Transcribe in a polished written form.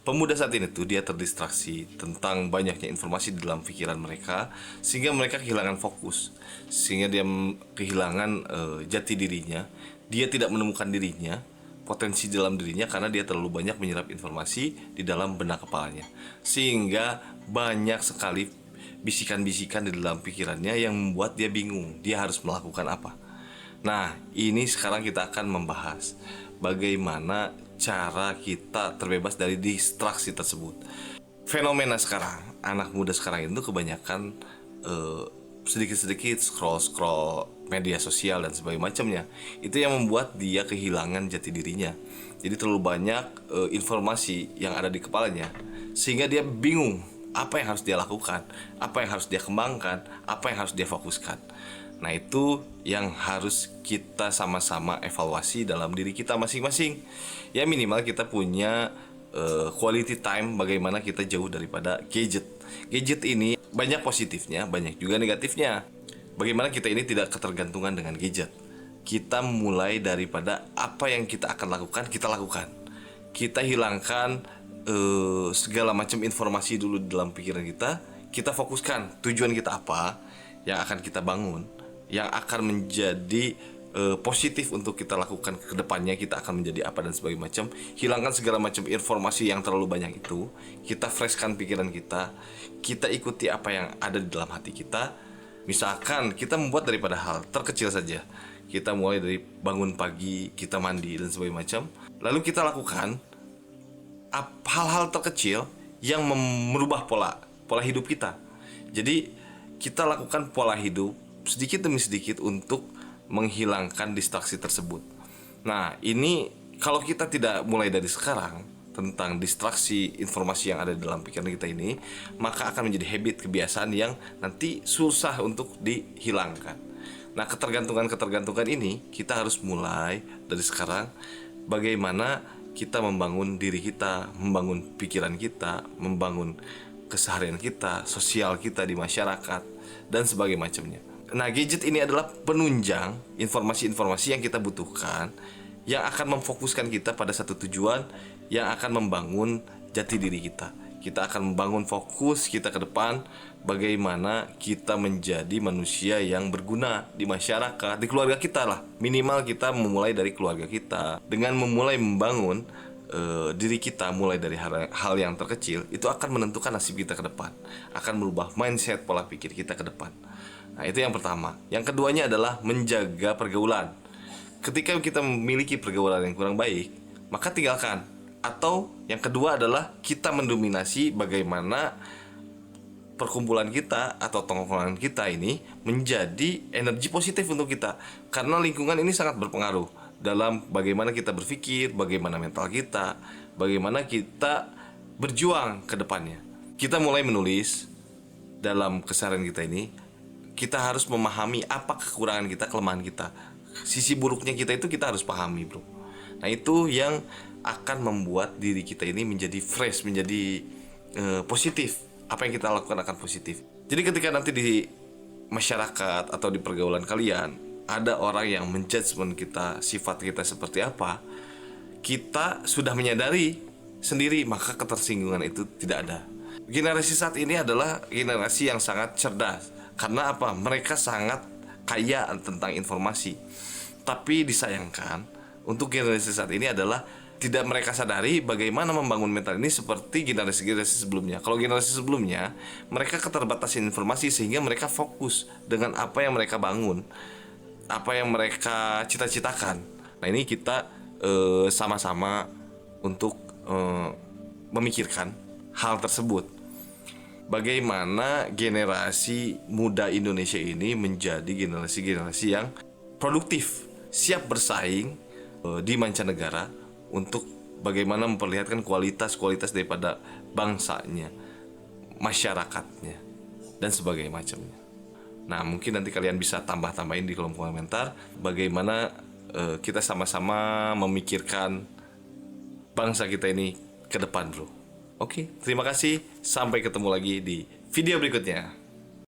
Pemuda saat ini tuh dia terdistraksi tentang banyaknya informasi di dalam pikiran mereka, sehingga mereka kehilangan fokus, sehingga dia kehilangan jati dirinya. Dia tidak menemukan dirinya, potensi dalam dirinya, karena dia terlalu banyak menyerap informasi di dalam benak kepalanya, sehingga banyak sekali bisikan-bisikan di dalam pikirannya yang membuat dia bingung dia harus melakukan apa. Nah, ini sekarang kita akan membahas bagaimana cara kita terbebas dari distraksi tersebut. Fenomena sekarang, anak muda sekarang itu kebanyakan sedikit-sedikit scroll-scroll media sosial dan sebagainya macamnya. Itu yang membuat dia kehilangan jati dirinya. Jadi terlalu banyak informasi yang ada di kepalanya, sehingga dia bingung apa yang harus dia lakukan, apa yang harus dia kembangkan, apa yang harus dia fokuskan. Nah, itu yang harus kita sama-sama evaluasi dalam diri kita masing-masing. Ya, minimal kita punya quality time, bagaimana kita jauh daripada gadget. Gadget ini banyak positifnya, banyak juga negatifnya. Bagaimana kita ini tidak ketergantungan dengan gadget. Kita mulai daripada apa yang kita akan lakukan, kita lakukan. Kita hilangkan segala macam informasi dulu dalam pikiran kita. Kita fokuskan tujuan kita apa yang akan kita bangun, yang akan menjadi positif untuk kita lakukan ke depannya, kita akan menjadi apa dan sebagainya macam. Hilangkan segala macam informasi yang terlalu banyak itu. Kita freshkan pikiran kita. Kita ikuti apa yang ada di dalam hati kita. Misalkan kita membuat daripada hal terkecil saja. Kita mulai dari bangun pagi, kita mandi dan sebagainya macam. Lalu kita lakukan hal-hal terkecil yang merubah pola hidup kita. Jadi kita lakukan pola hidup sedikit demi sedikit untuk menghilangkan distraksi tersebut. Nah, ini kalau kita tidak mulai dari sekarang tentang distraksi informasi yang ada di dalam pikiran kita ini, maka akan menjadi habit, kebiasaan yang nanti susah untuk dihilangkan. Nah, ketergantungan ini kita harus mulai dari sekarang. Bagaimana kita membangun diri kita, membangun pikiran kita, membangun keseharian kita, sosial kita di masyarakat, dan sebagainya macamnya. Nah, gadget ini adalah penunjang informasi-informasi yang kita butuhkan, yang akan memfokuskan kita pada satu tujuan, yang akan membangun jati diri kita. Kita akan membangun fokus kita ke depan, bagaimana kita menjadi manusia yang berguna di masyarakat, di keluarga kita lah. Minimal kita memulai dari keluarga kita. Dengan memulai membangun diri kita, mulai dari hal yang terkecil, itu akan menentukan nasib kita ke depan, akan merubah mindset, pola pikir kita ke depan. Nah, itu yang pertama. Yang keduanya adalah menjaga pergaulan. Ketika kita memiliki pergaulan yang kurang baik, maka tinggalkan. Atau yang kedua adalah kita mendominasi bagaimana perkumpulan kita atau tongkrongan kita ini menjadi energi positif untuk kita. Karena lingkungan ini sangat berpengaruh dalam bagaimana kita berpikir, bagaimana mental kita, bagaimana kita berjuang ke depannya. Kita mulai menulis dalam keseharian kita ini. Kita harus memahami apa kekurangan kita, kelemahan kita. Sisi buruknya kita itu kita harus pahami, bro. Nah, itu yang akan membuat diri kita ini menjadi fresh, menjadi positif. Apa yang kita lakukan akan positif. Jadi ketika nanti di masyarakat atau di pergaulan kalian ada orang yang menjudgment kita, sifat kita seperti apa, kita sudah menyadari sendiri, maka ketersinggungan itu tidak ada. Generasi saat ini adalah generasi yang sangat cerdas. Karena apa? Mereka sangat kaya tentang informasi. Tapi disayangkan, untuk generasi saat ini adalah tidak mereka sadari bagaimana membangun mental ini seperti generasi-generasi sebelumnya. Kalau generasi sebelumnya, mereka keterbatasan informasi sehingga mereka fokus dengan apa yang mereka bangun, apa yang mereka cita-citakan. Nah, ini kita sama-sama untuk memikirkan hal tersebut. Bagaimana generasi muda Indonesia ini menjadi generasi-generasi yang produktif, siap bersaing di mancanegara untuk bagaimana memperlihatkan kualitas-kualitas daripada bangsanya, masyarakatnya, dan sebagainya macamnya. Nah, mungkin nanti kalian bisa tambah-tambahin di kolom komentar bagaimana kita sama-sama memikirkan bangsa kita ini ke depan, bro. Oke, terima kasih. Sampai ketemu lagi di video berikutnya.